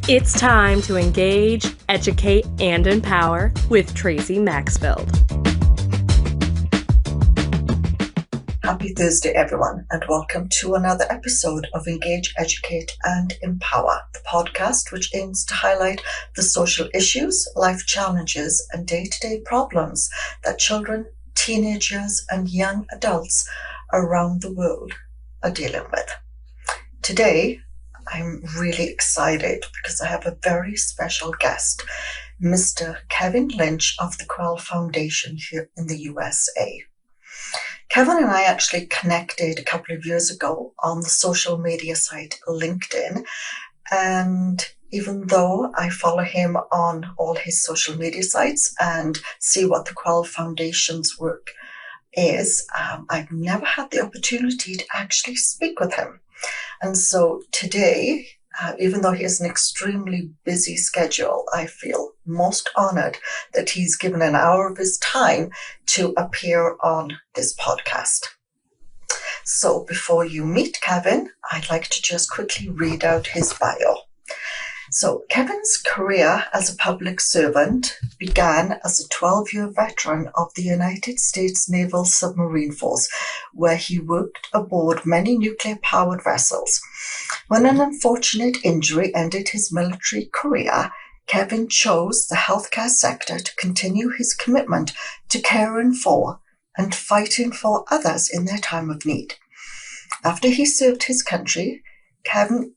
It's time to engage, educate, and empower with Tracey Maxfield. Happy Thursday, everyone, and welcome to another episode of Engage, Educate, and Empower, the podcast which aims to highlight the social issues, life challenges, and day-to-day problems that children, teenagers, and young adults around the world are dealing with. Today, I'm really excited because I have a very special guest, Mr. Kevin Lynch of the Quell Foundation here in the USA. Kevin and I actually connected a couple of years ago on the social media site LinkedIn, and even though I follow him on all his social media sites and see what the Quell Foundation's work is, I've never had the opportunity to actually speak with him. And so today, even though he has an extremely busy schedule, I feel most honored that he's given an hour of his time to appear on this podcast. So before you meet Kevin, I'd like to just quickly read out his bio. So Kevin's career as a public servant began as a 12-year veteran of the United States Naval Submarine Force, where he worked aboard many nuclear-powered vessels. When an unfortunate injury ended his military career, Kevin chose the healthcare sector to continue his commitment to caring for and fighting for others in their time of need. After he served his country, Kevin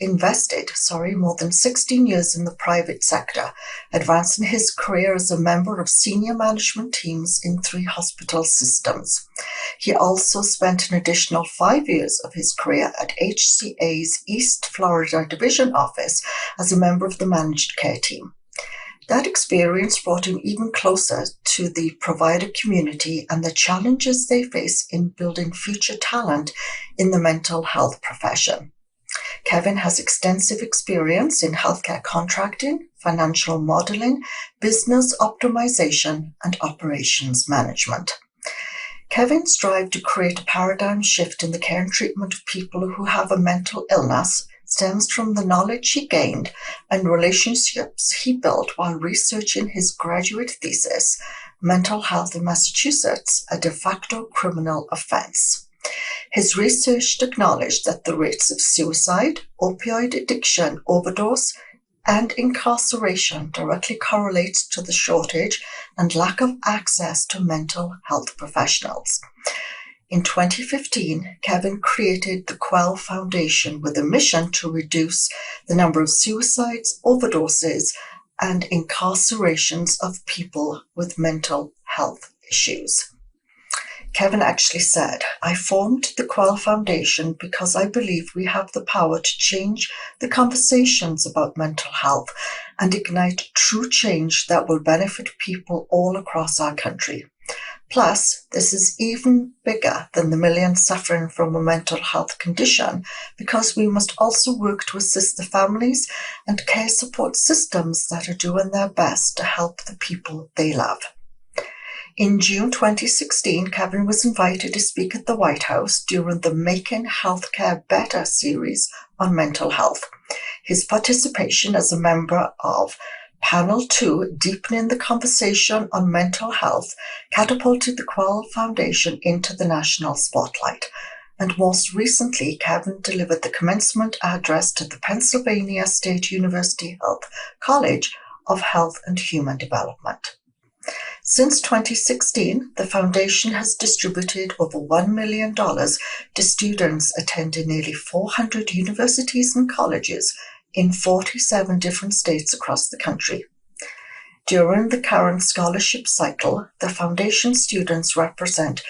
invested more than 16 years in the private sector, advancing his career as a member of senior management teams in 3 hospital systems. He also spent an additional 5 years of his career at HCA's East Florida Division office as a member of the managed care team. That experience brought him even closer to the provider community and the challenges they face in building future talent in the mental health profession. Kevin has extensive experience in healthcare contracting, financial modeling, business optimization, and operations management. Kevin strived to create a paradigm shift in the care and treatment of people who have a mental illness, stems from the knowledge he gained and relationships he built while researching his graduate thesis, Mental Health in Massachusetts, a de facto criminal offense. His research acknowledged that the rates of suicide, opioid addiction, overdose, and incarceration directly correlates to the shortage and lack of access to mental health professionals. In 2015, Kevin created the Quell Foundation with a mission to reduce the number of suicides, overdoses, and incarcerations of people with mental health issues. Kevin actually said, "I formed the Quell Foundation because I believe we have the power to change the conversations about mental health and ignite true change that will benefit people all across our country. Plus, this is even bigger than the millions suffering from a mental health condition because we must also work to assist the families and care support systems that are doing their best to help the people they love." In June 2016, Kevin was invited to speak at the White House during the Making Healthcare Better series on mental health. His participation as a member of Panel 2, Deepening the Conversation on Mental Health, catapulted the Quell Foundation into the national spotlight. And most recently, Kevin delivered the commencement address to the Pennsylvania State University Health College of Health and Human Development. Since 2016, the foundation has distributed over $1 million to students attending nearly 400 universities and colleges in 47 different states across the country. During the current scholarship cycle, the foundation students represent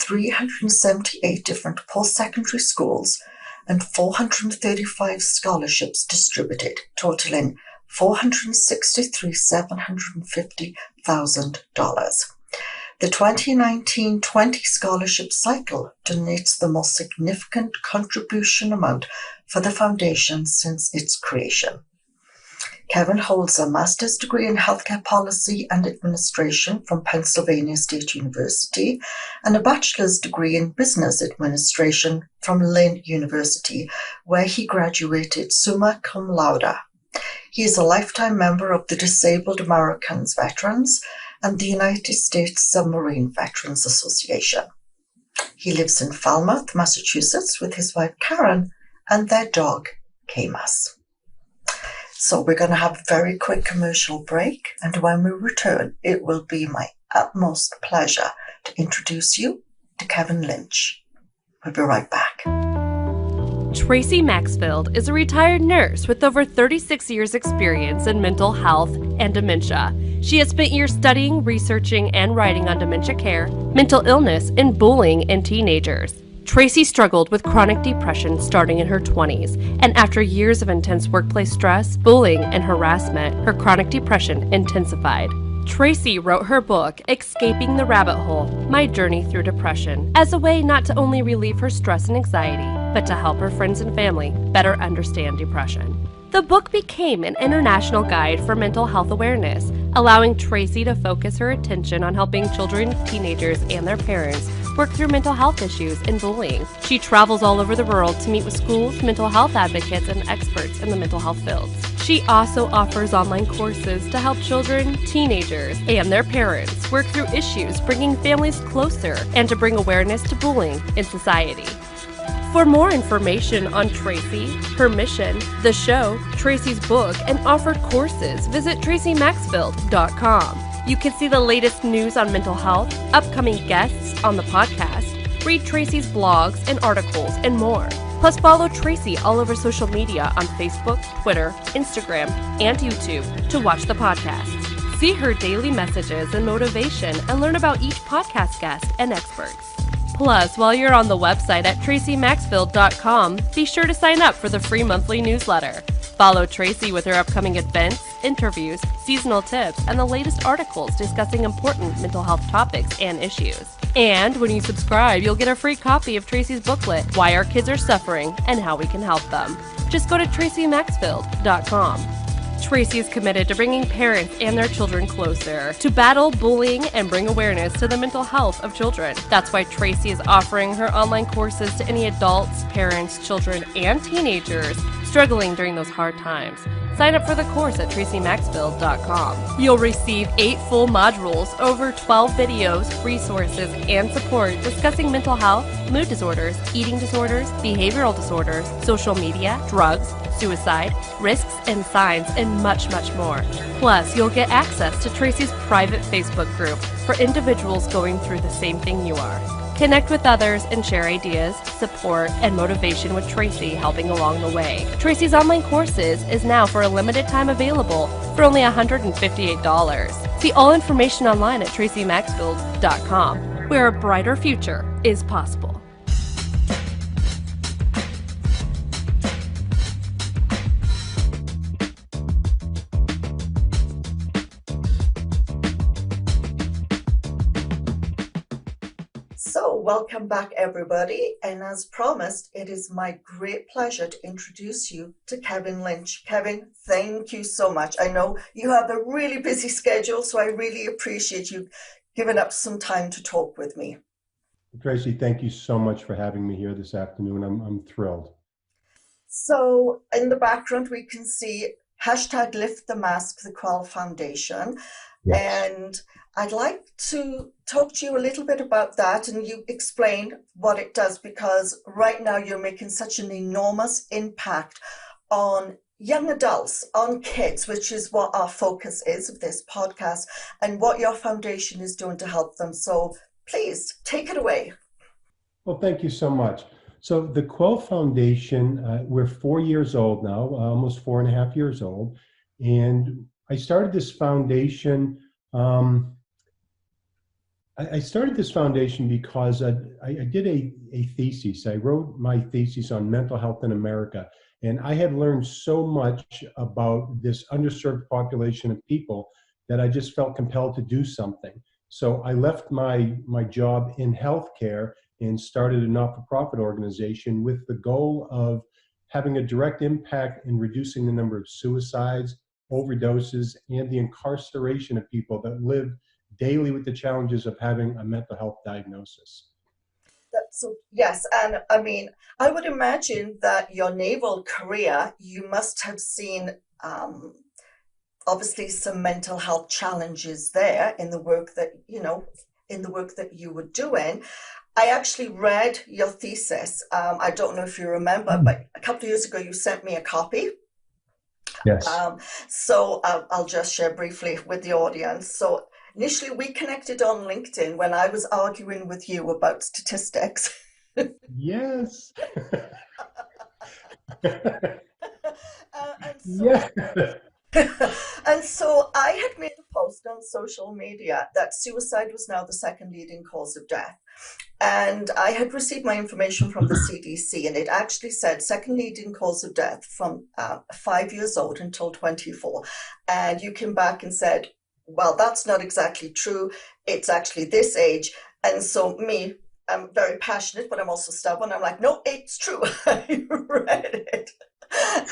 378 different post-secondary schools and 435 scholarships distributed, totaling $463,750,000. The 2019-20 scholarship cycle donates the most significant contribution amount for the foundation since its creation. Kevin holds a master's degree in healthcare policy and administration from Pennsylvania State University and a bachelor's degree in business administration from Lynn University, where he graduated summa cum laude. He is a lifetime member of the Disabled Americans Veterans and the United States Submarine Veterans Association. He lives in Falmouth, Massachusetts with his wife Karen and their dog, Camus. So we're going to have a very quick commercial break, and when we return, it will be my utmost pleasure to introduce you to Kevin Lynch. We'll be right back. Tracey Maxfield is a retired nurse with over 36 years' experience in mental health and dementia. She has spent years studying, researching, and writing on dementia care, mental illness, and bullying in teenagers. Tracey struggled with chronic depression starting in her 20s, and after years of intense workplace stress, bullying, and harassment, her chronic depression intensified. Tracey wrote her book, Escaping the Rabbit Hole: My Journey Through Depression, as a way not to only relieve her stress and anxiety, but to help her friends and family better understand depression. The book became an international guide for mental health awareness, allowing Tracey to focus her attention on helping children, teenagers, and their parents work through mental health issues and bullying. She travels all over the world to meet with schools, mental health advocates, and experts in the mental health fields. She also offers online courses to help children, teenagers, and their parents work through issues, bringing families closer and to bring awareness to bullying in society. For more information on Tracey, her mission, the show, Tracey's book, and offered courses, visit traceymaxfield.com. You can see the latest news on mental health, upcoming guests on the podcast, read Tracey's blogs and articles, and more. Plus, follow Tracey all over social media on Facebook, Twitter, Instagram, and YouTube to watch the podcasts. See her daily messages and motivation and learn about each podcast guest and experts. Plus, while you're on the website at traceymaxfield.com, be sure to sign up for the free monthly newsletter. Follow Tracey with her upcoming events, interviews, seasonal tips, and the latest articles discussing important mental health topics and issues. And when you subscribe, you'll get a free copy of Tracey's booklet, Why Our Kids Are Suffering and How We Can Help Them. Just go to traceymaxfield.com. Tracey is committed to bringing parents and their children closer, to battle bullying and bring awareness to the mental health of children. That's why Tracey is offering her online courses to any adults, parents, children, and teenagers struggling during those hard times. Sign up for the course at traceymaxfield.com. You'll receive 8 full modules, over 12 videos, resources, and support discussing mental health, mood disorders, eating disorders, behavioral disorders, social media, drugs, suicide, risks and signs, and much, much more. Plus, you'll get access to Tracey's private Facebook group for individuals going through the same thing you are. Connect with others and share ideas, support, and motivation with Tracey helping along the way. Tracey's online courses is now for a limited time available for only $158. See all information online at traceymaxfield.com, where a brighter future is possible. So, welcome back, everybody. And as promised, it is my great pleasure to introduce you to Kevin Lynch. Kevin, thank you so much. I know you have a really busy schedule, so I really appreciate you giving up some time to talk with me. Tracey, thank you so much for having me here this afternoon. I'm thrilled. So, in the background, we can see hashtag Lift the Mask, the Quell Foundation. Yes. And I'd like to talk to you a little bit about that, and you explain what it does, because right now you're making such an enormous impact on young adults, on kids, which is what our focus is of this podcast, and what your foundation is doing to help them. So please take it away. Well, thank you so much. So the Quell Foundation, we're 4 years old now, almost 4.5 years old. And I started this foundation I started this foundation because I did a thesis. I wrote my thesis on mental health in America, and I had learned so much about this underserved population of people that I just felt compelled to do something. So I left my job in healthcare and started a not-for-profit organization with the goal of having a direct impact in reducing the number of suicides, overdoses, and the incarceration of people that live daily with the challenges of having a mental health diagnosis. So yes, and I mean, I would imagine that your naval career, you must have seen um, obviously some mental health challenges there in the work that in the work that you were doing. I actually read your thesis. I don't know if you remember, but a couple of years ago you sent me a copy. Yes. Um, I'll just share briefly with the audience. So initially we connected on LinkedIn when I was arguing with you about statistics. Yes. And so Yeah. and so I had made a post on social media that suicide was now the second leading cause of death. And I had received my information from the CDC, and it actually said second leading cause of death from 5 years old until 24. And you came back and said, well, that's not exactly true. It's actually this age. And so, I'm very passionate, but I'm also stubborn. I'm like, no, it's true. I read it.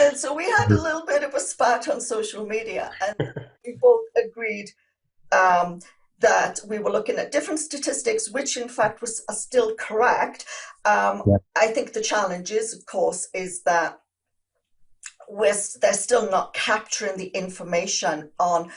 And so we had a little bit of a spat on social media, and we both agreed um, that we were looking at different statistics, which in fact was are still correct. Yeah. I think the challenge is, of course, is that they're still not capturing the information on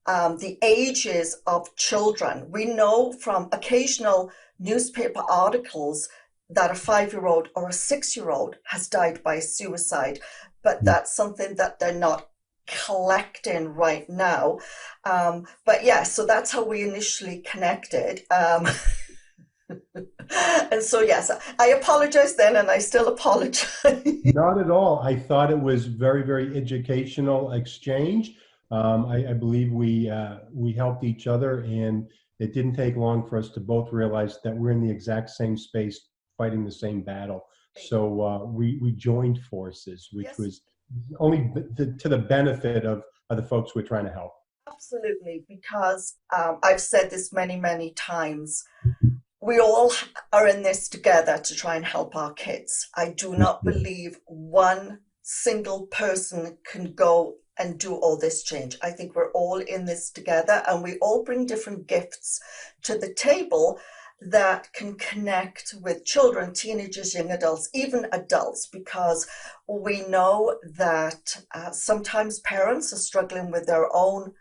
the ages of children. We know from occasional newspaper articles that a 5-year-old or a 6-year-old has died by suicide, but that's something that they're not collecting right now. But yeah, so that's how we initially connected. And so, yes, I apologize then, and I still apologize. Not at all. I thought it was very, very educational exchange. I believe we helped each other, and it didn't take long for us to both realize that we're in the exact same space, fighting the same battle. So we joined forces, which Yes, was only to the benefit of the folks we're trying to help. absolutely, because I've said this many, many times. We all are in this together to try and help our kids. I do not believe one single person can go and do all this change. I think we're all in this together, and we all bring different gifts to the table that can connect with children, teenagers, young adults, even adults, because we know that sometimes parents are struggling with their own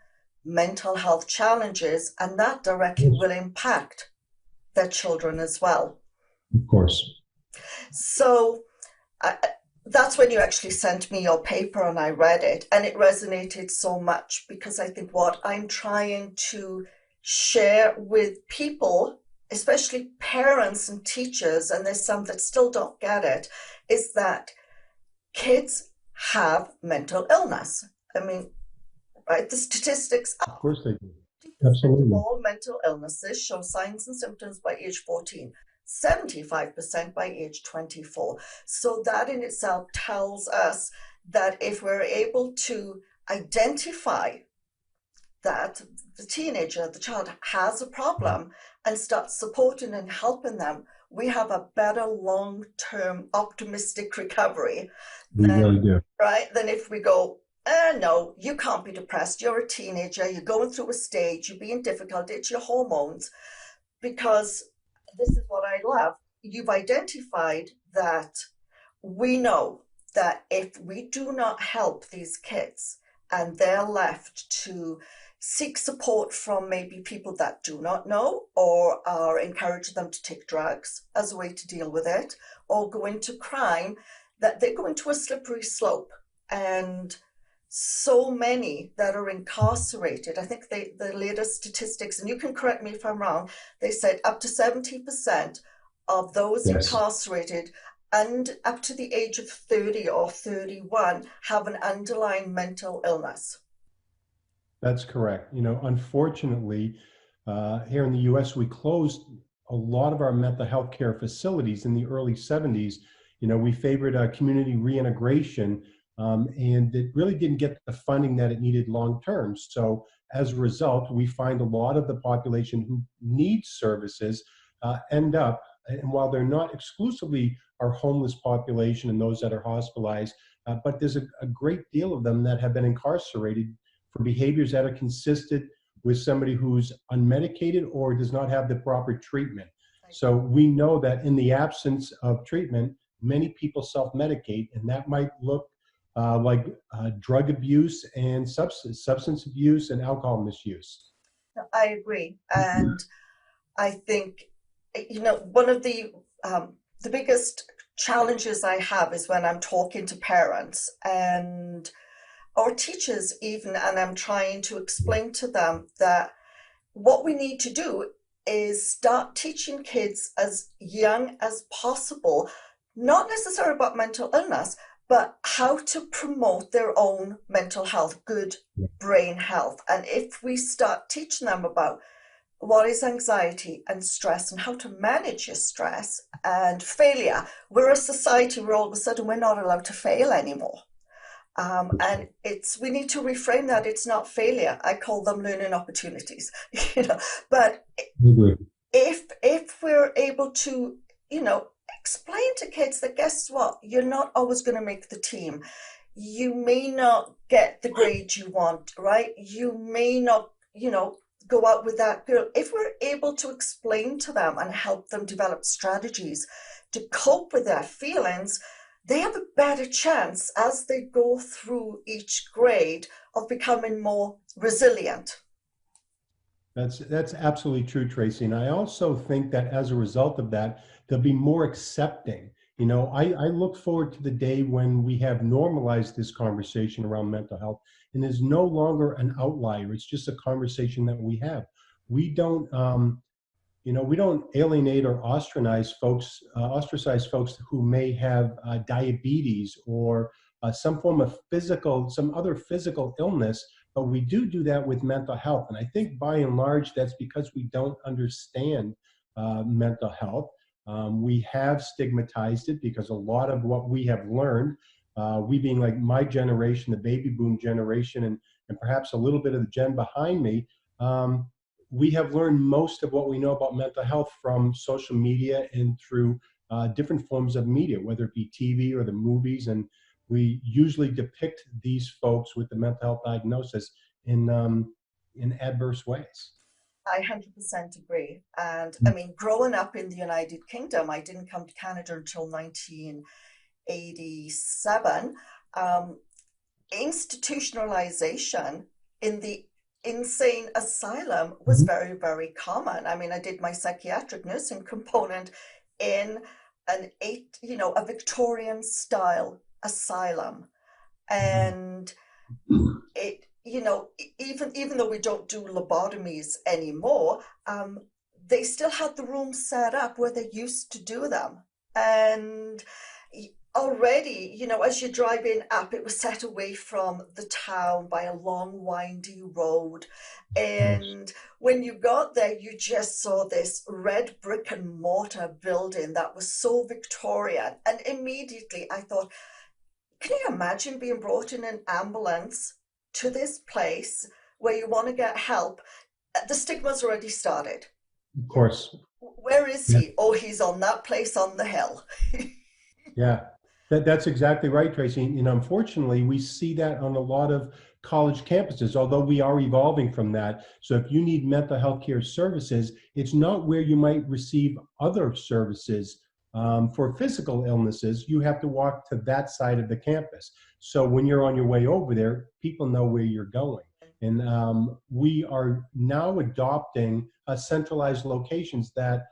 mental health challenges, and that directly will impact their children as well. Of course. So that's when you actually sent me your paper, and I read it, and it resonated so much, because I think what I'm trying to share with people, especially parents and teachers, and there's some that still don't get it, is that kids have mental illness. I mean, right? The statistics Of course they do. 50% of Absolutely. all mental illnesses show signs and symptoms by age 14, 75% by age 24. So that in itself tells us that if we're able to identify that the teenager, the child has a problem, and start supporting and helping them, we have a better long-term optimistic recovery We than, really do. right, than if we go, no, you can't be depressed. You're a teenager. You're going through a stage. You're being difficult. It's your hormones. Because this is what I love. You've identified that we know that if we do not help these kids and they're left to seek support from maybe people that do not know, or are encourage them to take drugs as a way to deal with it, or go into crime, that they go into a slippery slope. And so many that are incarcerated, I think the latest statistics, and you can correct me if I'm wrong, they said up to 70% of those Yes. incarcerated and up to the age of 30 or 31 have an underlying mental illness. That's correct. Unfortunately, here in the U.S., we closed a lot of our mental health care facilities in the early 70s. We favored community reintegration, and it really didn't get the funding that it needed long term. So as a result, we find a lot of the population who needs services end up, and while they're not exclusively our homeless population and those that are hospitalized, but there's a great deal of them that have been incarcerated for behaviors that are consistent with somebody who's unmedicated or does not have the proper treatment. So we know that in the absence of treatment, many people self-medicate, and that might look like drug abuse and substance abuse and alcohol misuse. I agree. And I think, one of the biggest challenges I have is when I'm talking to parents and or teachers even, and I'm trying to explain to them that what we need to do is start teaching kids as young as possible, not necessarily about mental illness, but how to promote their own mental health, good brain health. And if we start teaching them about what is anxiety and stress and how to manage your stress and failure, we're a society where all of a sudden we're not allowed to fail anymore. And we need to reframe that. It's not failure. I call them learning opportunities, but if we're able to, explain to kids that, guess what, you're not always going to make the team. You may not get the grade you want, right? You may not, go out with that girl. If we're able to explain to them and help them develop strategies to cope with their feelings, they have a better chance as they go through each grade of becoming more resilient. That's absolutely true, Tracey. And I also think that as a result of that, they'll be more accepting. I look forward to the day when we have normalized this conversation around mental health and is no longer an outlier. It's just a conversation that we have. We don't, we don't alienate or ostracize folks who may have diabetes or some other physical illness, but we do that with mental health. And I think by and large, that's because we don't understand mental health. We have stigmatized it because a lot of what we have learned, we being like my generation, the baby boom generation, and perhaps a little bit of the gen behind me, we have learned most of what we know about mental health from social media and through different forms of media, whether it be TV or the movies. And we usually depict these folks with the mental health diagnosis in adverse ways. I 100% agree. And I mean, growing up in the United Kingdom, I didn't come to Canada until 1987. Institutionalization in the insane asylum was very, very common. I mean, I did my psychiatric nursing component in a Victorian style asylum. And it, even though we don't do lobotomies anymore, they still had the rooms set up where they used to do them. And already, as you're driving up, it was set away from the town by a long, windy road. And when you got there, you just saw this red brick and mortar building that was so Victorian. And immediately I thought, can you imagine being brought in an ambulance to this place where you want to get help? The stigma's already started. Of course. Where is he? Oh, he's on that place on the hill. Yeah, that's exactly right, Tracey. Unfortunately, we see that on a lot of college campuses, although we are evolving from that. So if you need mental health care services, it's not where you might receive other services. For physical illnesses, you have to walk to that side of the campus. So when you're on your way over there, people know where you're going. And we are now adopting centralized locations that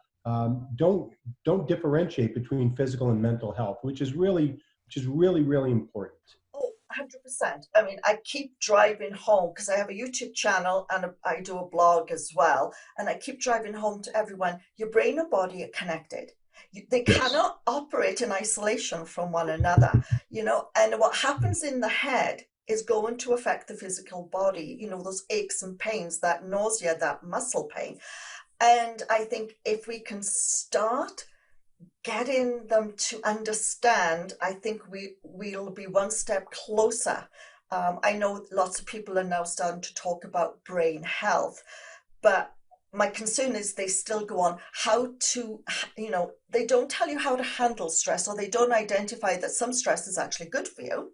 don't differentiate between physical and mental health, which is really, really important. Oh, 100%. I mean, I keep driving home because I have a YouTube channel and I do a blog as well. And I keep driving home to everyone. Your brain and body are connected. They cannot operate in isolation from one another, and what happens in the head is going to affect the physical body, those aches and pains, that nausea, that muscle pain. And I think if we can start getting them to understand, I think we'll be one step closer. I know lots of people are now starting to talk about brain health, but my concern is they still go on how to, they don't tell you how to handle stress, or they don't identify that some stress is actually good for you.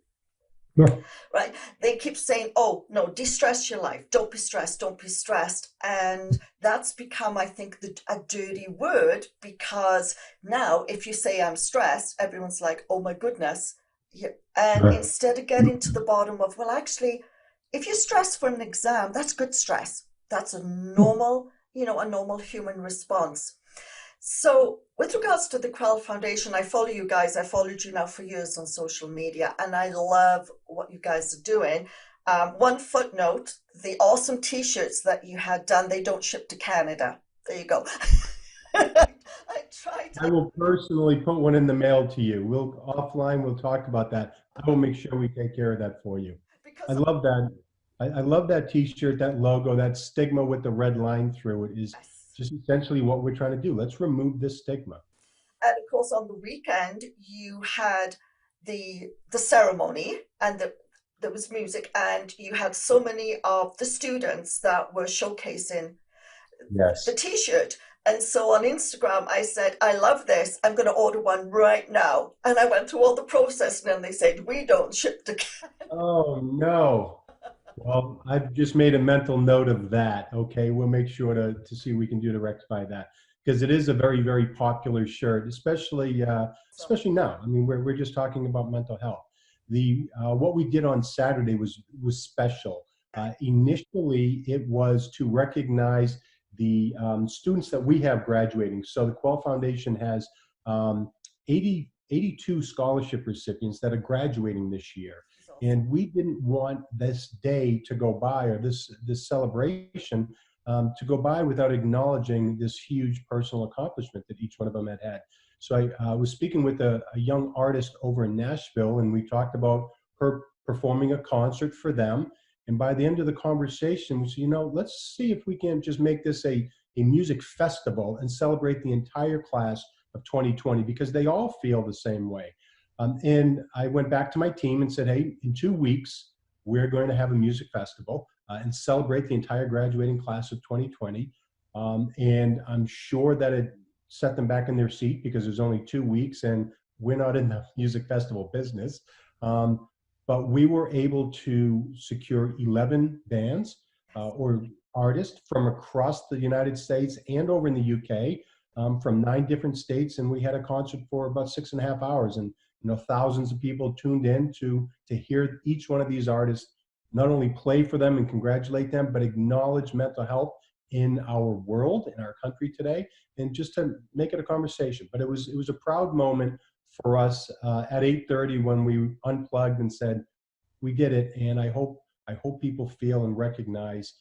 Sure. right? They keep saying, oh, no, de-stress your life. Don't be stressed. Don't be stressed. And that's become, I think, a dirty word, because now if you say I'm stressed, everyone's like, oh my goodness. Yeah. And Sure. instead of getting to the bottom of, well, actually, if you're stressed for an exam, that's good stress. That's a normal, a normal human response. So, with regards to the Quell Foundation, I follow you guys. I followed you now for years on social media, and I love what you guys are doing. One footnote: the awesome T-shirts that you had done, they don't ship to Canada. There you go. I tried. I will personally put one in the mail to you. We'll offline, we'll talk about that. I will make sure we take care of that for you. I Because of love that. I love that T-shirt, that logo, that stigma with the red line through it is yes. just essentially what we're trying to do. Let's remove this stigma. And of course, on the weekend, you had the ceremony, and there was music, and you had so many of the students that were showcasing the Yes. t-shirt. And so on Instagram, I said, I love this. I'm going to order one right now. And I went through all the processing, and they said, we don't ship to Canada. Oh, no. Well, I've just made a mental note of that. Okay, we'll make sure to see what we can do to rectify that, because it is a very, very popular shirt, So, especially now. I mean, we're just talking about mental health. The what we did on Saturday was special. Initially, it was to recognize the students that we have graduating. So the Quell Foundation has um, 82 scholarship recipients that are graduating this year, so and we didn't want this day to go by, or this celebration to go by without acknowledging this huge personal accomplishment that each one of them had. So I was speaking with a young artist over in Nashville, and we talked about her performing a concert for them. And by the end of the conversation, we said, let's see if we can just make this a music festival and celebrate the entire class of 2020, because they all feel the same way. And I went back to my team and said, hey, in 2 weeks, we're going to have a music festival and celebrate the entire graduating class of 2020. And I'm sure that it set them back in their seat, because there's only 2 weeks and we're not in the music festival business. But we were able to secure 11 bands or artists from across the United States and over in the UK, from 9 different states. And we had a concert for about 6.5 hours. And thousands of people tuned in to hear each one of these artists not only play for them and congratulate them, but acknowledge mental health in our world, in our country today, and just to make it a conversation. But it was a proud moment for us at 8:30 when we unplugged and said, we did it. And I hope people feel and recognize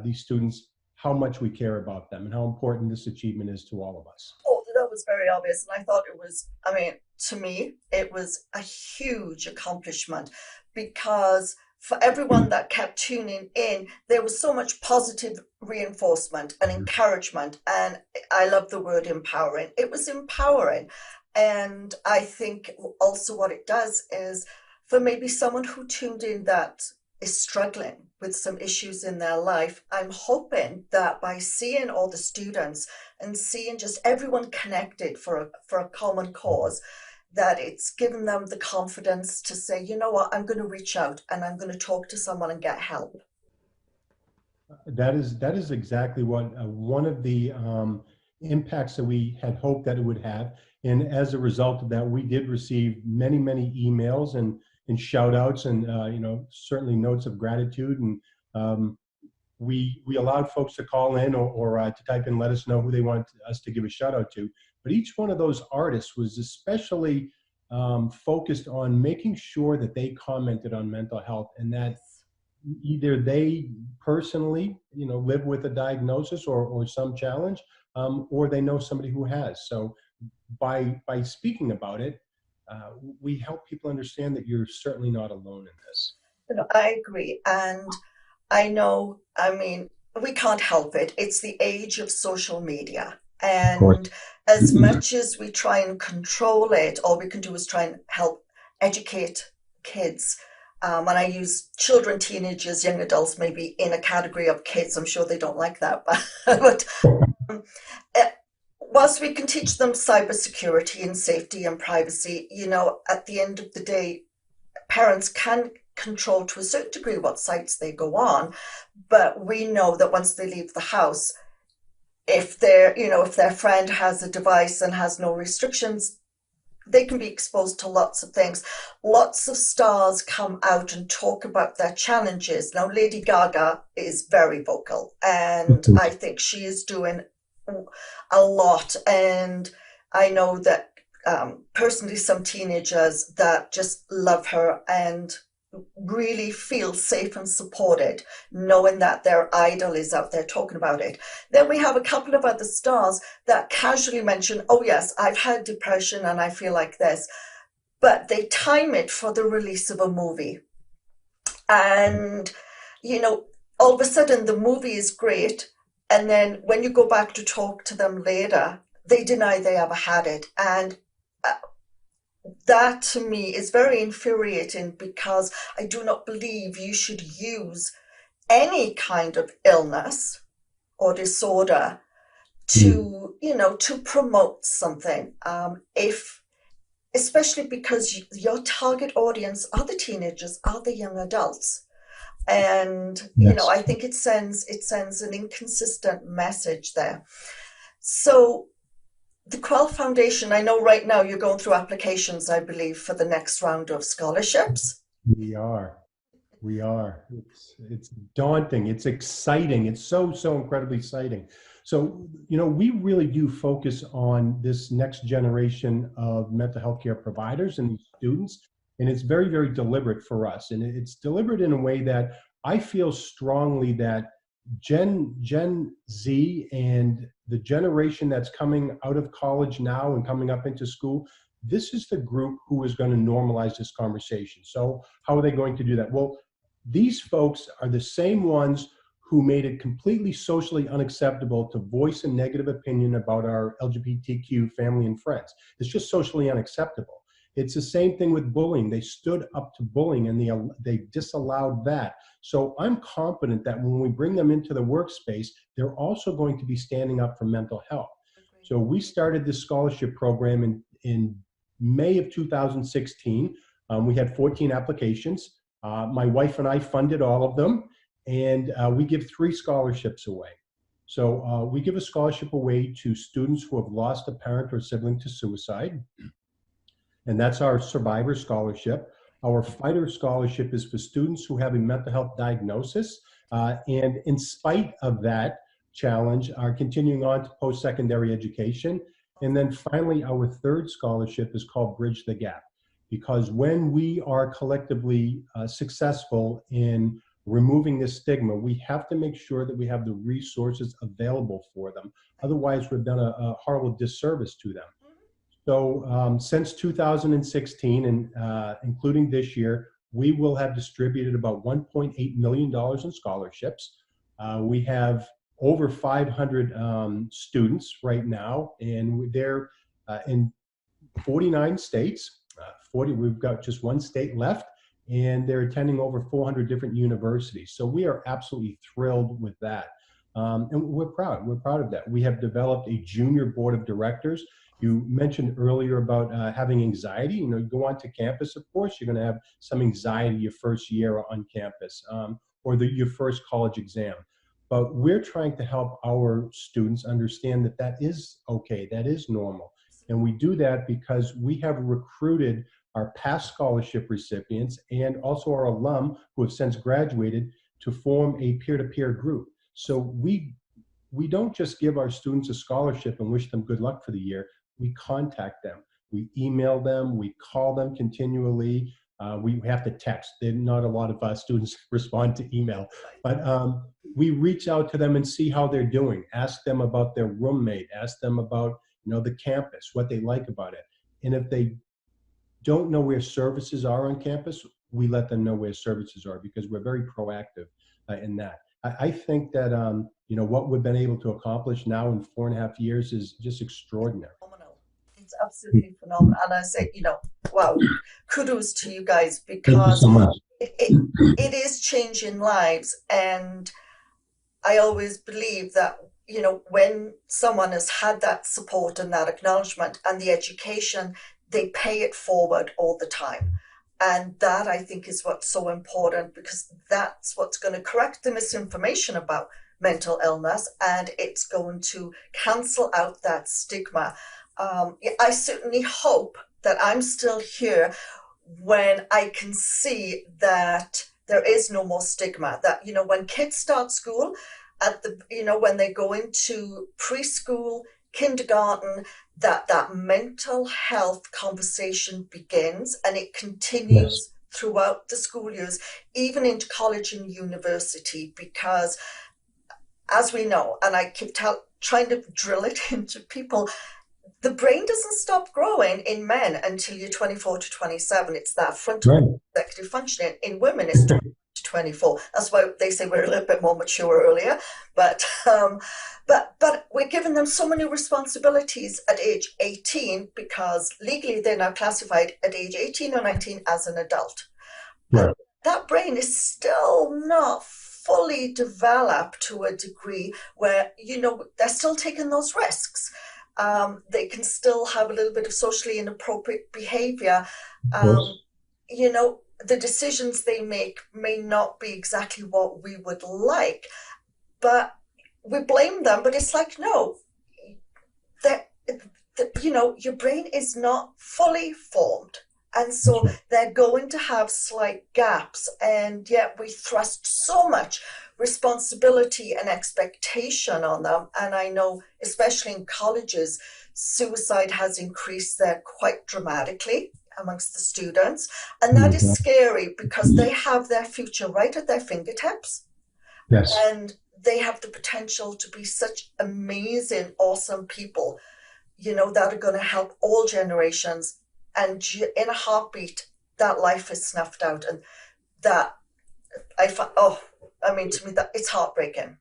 these students, how much we care about them and how important this achievement is to all of us. oh, that was very obvious. And I thought it was, I mean, to me, it was a huge accomplishment, because for everyone that kept tuning in, there was so much positive reinforcement and encouragement. And I love the word empowering. It was empowering. And I think also what it does is, for maybe someone who tuned in that is struggling with some issues in their life, I'm hoping that by seeing all the students and seeing just everyone connected for a common cause, that it's given them the confidence to say, you know what, I'm going to reach out and I'm going to talk to someone and get help. That is exactly what one of the impacts that we had hoped that it would have. And as a result of that, we did receive many, many emails and shout outs and certainly notes of gratitude. And we allowed folks to call in or to type in, let us know who they want us to give a shout out to. But each one of those artists was especially focused on making sure that they commented on mental health, and that either they personally, live with a diagnosis or some challenge, or they know somebody who has. So by speaking about it, we help people understand that you're certainly not alone in this. I agree. And I know, I mean, we can't help it. It's the age of social media. Of course. And as much as we try and control it, all we can do is try and help educate kids. And I use children, teenagers, young adults, maybe in a category of kids. I'm sure they don't like that. But um, eh, whilst we can teach them cybersecurity and safety and privacy, at the end of the day, parents can control to a certain degree what sites they go on, but we know that once they leave the house, if their friend has a device and has no restrictions, they can be exposed to lots of things. Lots of stars come out and talk about their challenges. Now, Lady Gaga is very vocal, and I think she is doing a lot. And I know that personally, some teenagers that just love her and really feel safe and supported, knowing that their idol is out there talking about it. Then we have a couple of other stars that casually mention, oh yes, I've had depression and I feel like this, but they time it for the release of a movie. And, all of a sudden the movie is great. And then when you go back to talk to them later, they deny they ever had it. And that to me is very infuriating, because I do not believe you should use any kind of illness or disorder to promote something, especially because your target audience are the teenagers, are the young adults. And Yes. I think it sends an inconsistent message there. So the Quell Foundation, I know right now you're going through applications, I believe, for the next round of scholarships. We are. We are. It's daunting. It's exciting. It's so incredibly exciting. So, we really do focus on this next generation of mental health care providers and students. And it's very, very deliberate for us. And it's deliberate in a way that I feel strongly that Gen Z and the generation that's coming out of college now and coming up into school, this is the group who is going to normalize this conversation. So how are they going to do that? Well, these folks are the same ones who made it completely socially unacceptable to voice a negative opinion about our LGBTQ family and friends. It's just socially unacceptable. It's the same thing with bullying. They stood up to bullying and they disallowed that. So I'm confident that when we bring them into the workspace, they're also going to be standing up for mental health. So we started this scholarship program in May of 2016. We had 14 applications. My wife and I funded all of them, and we give 3 scholarships away. So we give a scholarship away to students who have lost a parent or sibling to suicide, and that's our Survivor Scholarship. Our Fighter Scholarship is for students who have a mental health diagnosis, and in spite of that challenge, are continuing on to post-secondary education. And then finally, our 3rd scholarship is called Bridge the Gap, because when we are collectively successful in removing this stigma, we have to make sure that we have the resources available for them. Otherwise, we've done a horrible disservice to them. So since 2016, and including this year, we will have distributed about $1.8 million in scholarships. We have over 500 students right now, and they're in 49 states. We've got just 1 state left, and they're attending over 400 different universities. So we are absolutely thrilled with that. And we're proud. We're proud of that. We have developed a junior board of directors. You mentioned earlier about having anxiety. You go onto campus, of course, you're going to have some anxiety your first year on campus, or your first college exam. But we're trying to help our students understand that that is okay, that is normal. And we do that because we have recruited our past scholarship recipients and also our alum who have since graduated to form a peer-to-peer group. So we don't just give our students a scholarship and wish them good luck for the year. We contact them. We email them. We call them continually. We have to text. Not a lot of students respond to email, but we reach out to them and see how they're doing. Ask them about their roommate. Ask them about the campus, what they like about it. And if they don't know where services are on campus, we let them know where services are, because we're very proactive in that. I think that what we've been able to accomplish now in 4.5 years is just extraordinary. It's absolutely phenomenal. And I say, wow, kudos to you guys, because Thank you so much. It is changing lives. And I always believe that, when someone has had that support and that acknowledgement and the education, they pay it forward all the time. And that, I think, is what's so important, because that's what's going to correct the misinformation about mental illness, and it's going to cancel out that stigma. I certainly hope that I'm still here when I can see that there is no more stigma. That, when kids start school, when they go into preschool, kindergarten, that mental health conversation begins, and it Yes. continues throughout the school years, even into college and university, because as we know, and I keep trying to drill it into people, the brain doesn't stop growing in men until you're 24 to 27. It's that frontal Right. executive functioning. In women, it's 20 to 24. That's why they say we're a little bit more mature earlier. But we're giving them so many responsibilities at age 18, because legally they're now classified at age 18 or 19 as an adult. And Right. that brain is still not fully developed to a degree where, they're still taking those risks. They can still have a little bit of socially inappropriate behavior. Of Um, course. the decisions they make may not be exactly what we would like, but we blame them. But it's like, no, that your brain is not fully formed, and That's so right. they're going to have slight gaps, and yet we thrust so much responsibility and expectation on them. And I know, especially in colleges, suicide has increased there quite dramatically amongst the students, and that is Mhm. scary, because they have their future right at their fingertips, Yes. and they have the potential to be such amazing, awesome people, that are going to help all generations. And in a heartbeat, that life is snuffed out. And that, to me, that it's heartbreaking.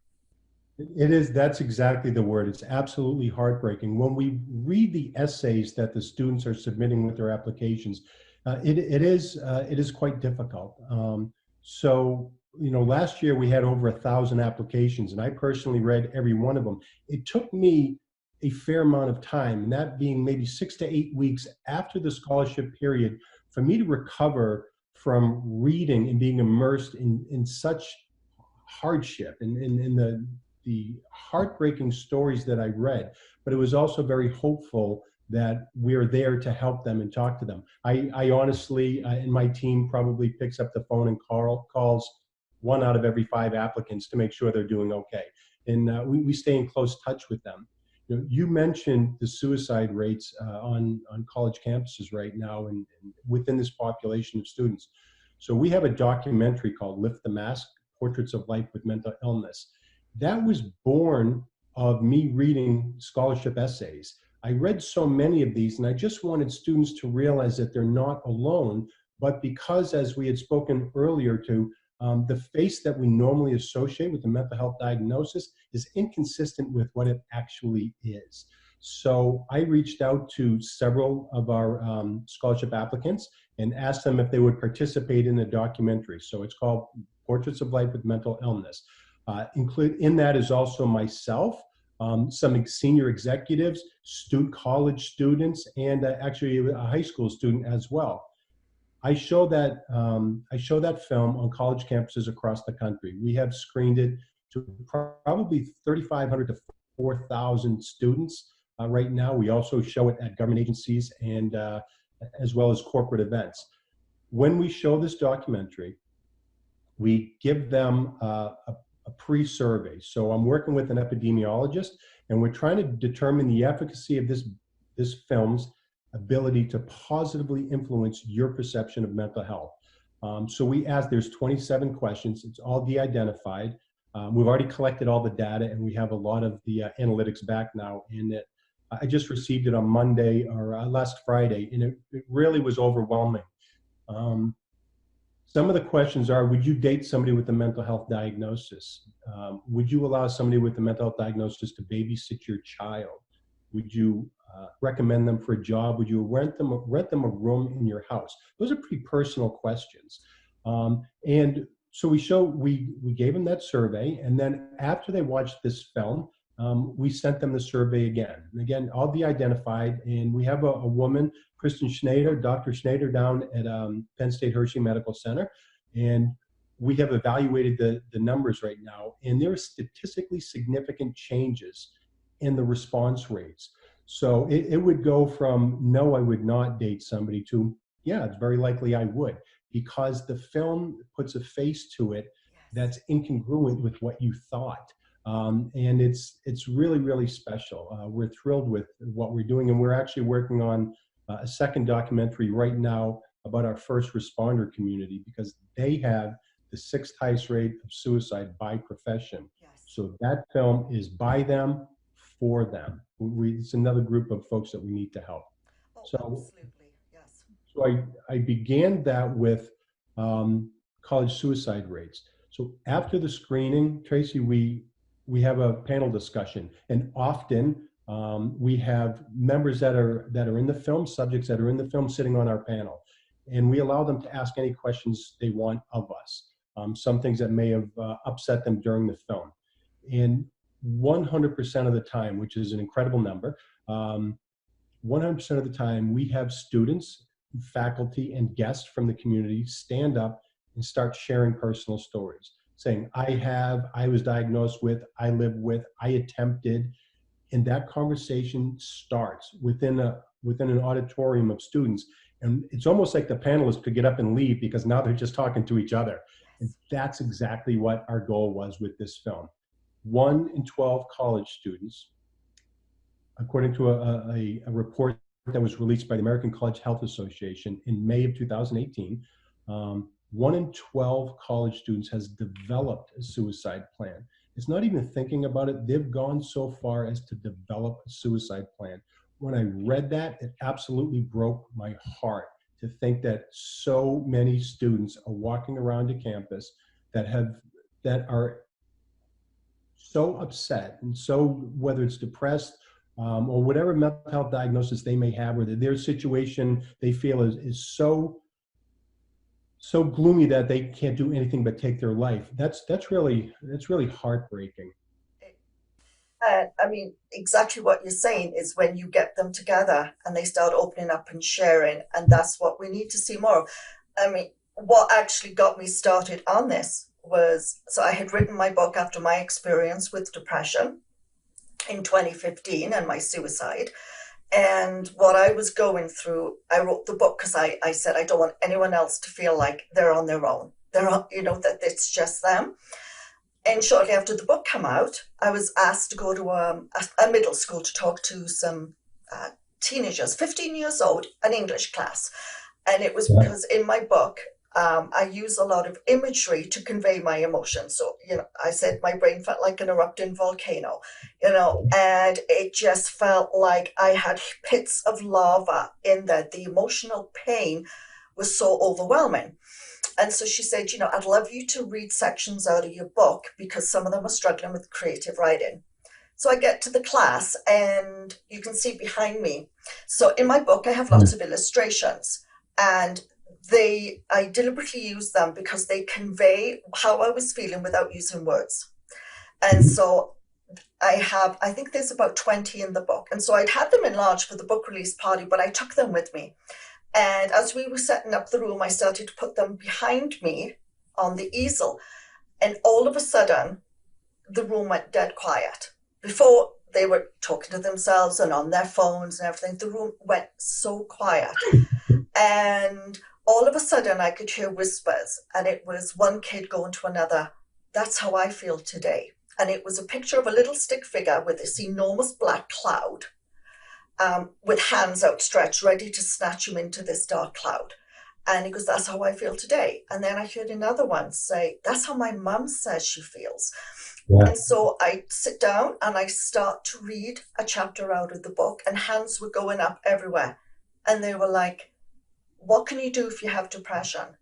It is. That's exactly the word. It's absolutely heartbreaking. When we read the essays that the students are submitting with their applications, it is quite difficult. Last year we had over 1,000 applications, and I personally read every one of them. It took me a fair amount of time, and that being maybe 6 to 8 weeks after the scholarship period, for me to recover from reading and being immersed in such hardship and in the heartbreaking stories that I read, but it was also very hopeful that we're there to help them and talk to them. I honestly, and my team probably picks up the phone and calls one out of every five applicants to make sure they're doing okay. And we stay in close touch with them. You mentioned the suicide rates on college campuses right now, and within this population of students. So we have a documentary called Lift the Mask, Portraits of Life with Mental Illness. That was born of me reading scholarship essays. I read so many of these, and I just wanted students to realize that they're not alone. But because, as we had spoken earlier to, the face that we normally associate with the mental health diagnosis is inconsistent with what it actually is. So I reached out to several of our scholarship applicants and asked them if they would participate in the documentary. So it's called Portraits of Life with Mental Illness. Include in that is also myself, some senior executives, college students, and actually a high school student as well. I show that film on college campuses across the country. We have screened it to probably 3,500 to 4,000 students right now. We also show it at government agencies and as well as corporate events. When we show this documentary, we give them a pre-survey. So I'm working with an epidemiologist, and we're trying to determine the efficacy of this film's ability to positively influence your perception of mental health. So we asked, there's 27 questions. It's all de-identified. We've already collected all the data, and we have a lot of the analytics back now. And I just received it on Monday or last Friday, and it really was overwhelming. Some of the questions are, would you date somebody with a mental health diagnosis? Would you allow somebody with a mental health diagnosis to babysit your child? Would you recommend them for a job? Would you rent them a room in your house? Those are pretty personal questions. And so we gave them that survey. And then after they watched this film, we sent them the survey again. And again, all de-identified, and we have a woman, Kristen Schneider, Dr. Schneider down at Penn State Hershey Medical Center, and we have evaluated the numbers right now, and there are statistically significant changes in the response rates. So it would go from, no, I would not date somebody, to, yeah, it's very likely I would, because the film puts a face to it that's incongruent with what you thought. And it's really, really special. We're thrilled with what we're doing, and we're actually working on a second documentary right now about our first responder community, because they have the sixth highest rate of suicide by profession. So that film is by them, for them. It's another group of folks that we need to help. So, absolutely, yes. So I began that with college suicide rates. So after the screening, Tracey, we have a panel discussion, and often we have members that are in the film, subjects that are in the film, sitting on our panel, and we allow them to ask any questions they want of us. Some things that may have upset them during the film, and 100% of the time, which is an incredible number, 100% of the time, we have students, faculty, and guests from the community stand up and start sharing personal stories, saying, I was diagnosed with, I live with, I attempted. And that conversation starts within an auditorium of students. And it's almost like the panelists could get up and leave, because now they're just talking to each other. And that's exactly what our goal was with this film. 1 in 12 college students, according to a report that was released by the American College Health Association in May of 2018, 1 in 12 college students has developed a suicide plan. It's not even thinking about it. They've gone so far as to develop a suicide plan. When I read that, it absolutely broke my heart to think that so many students are walking around a campus that are so upset, and so, whether it's depressed or whatever mental health diagnosis they may have, or that their situation they feel is so gloomy that they can't do anything but take their life. That's really heartbreaking. I mean, exactly what you're saying is when you get them together and they start opening up and sharing, and that's what we need to see more of. I mean, what actually got me started on this was, so I had written my book after my experience with depression in 2015 and my suicide. And what I was going through, I wrote the book because I said, I don't want anyone else to feel like they're on their own. They're on, that it's just them. And shortly after the book came out, I was asked to go to a middle school to talk to some teenagers, 15 years old, an English class. And it was because in my book, I use a lot of imagery to convey my emotions. So, I said my brain felt like an erupting volcano, and it just felt like I had pits of lava in there. The emotional pain was so overwhelming. And so she said, I'd love you to read sections out of your book, because some of them are struggling with creative writing. So I get to the class, and you can see behind me. So in my book, I have lots of illustrations, and I deliberately use them because they convey how I was feeling without using words. And so I think there's about 20 in the book. And so I'd had them enlarged for the book release party, but I took them with me. And as we were setting up the room, I started to put them behind me on the easel. And all of a sudden, the room went dead quiet. Before, they were talking to themselves and on their phones and everything. The room went so quiet. And all of a sudden, I could hear whispers. And it was one kid going to another, "That's how I feel today." And it was a picture of a little stick figure with this enormous black cloud, with hands outstretched, ready to snatch him into this dark cloud. And he goes, "That's how I feel today." And then I heard another one say, "That's how my mum says she feels." Yeah. And so I sit down and I start to read a chapter out of the book, and hands were going up everywhere. And they were like, "What can you do if you have depression?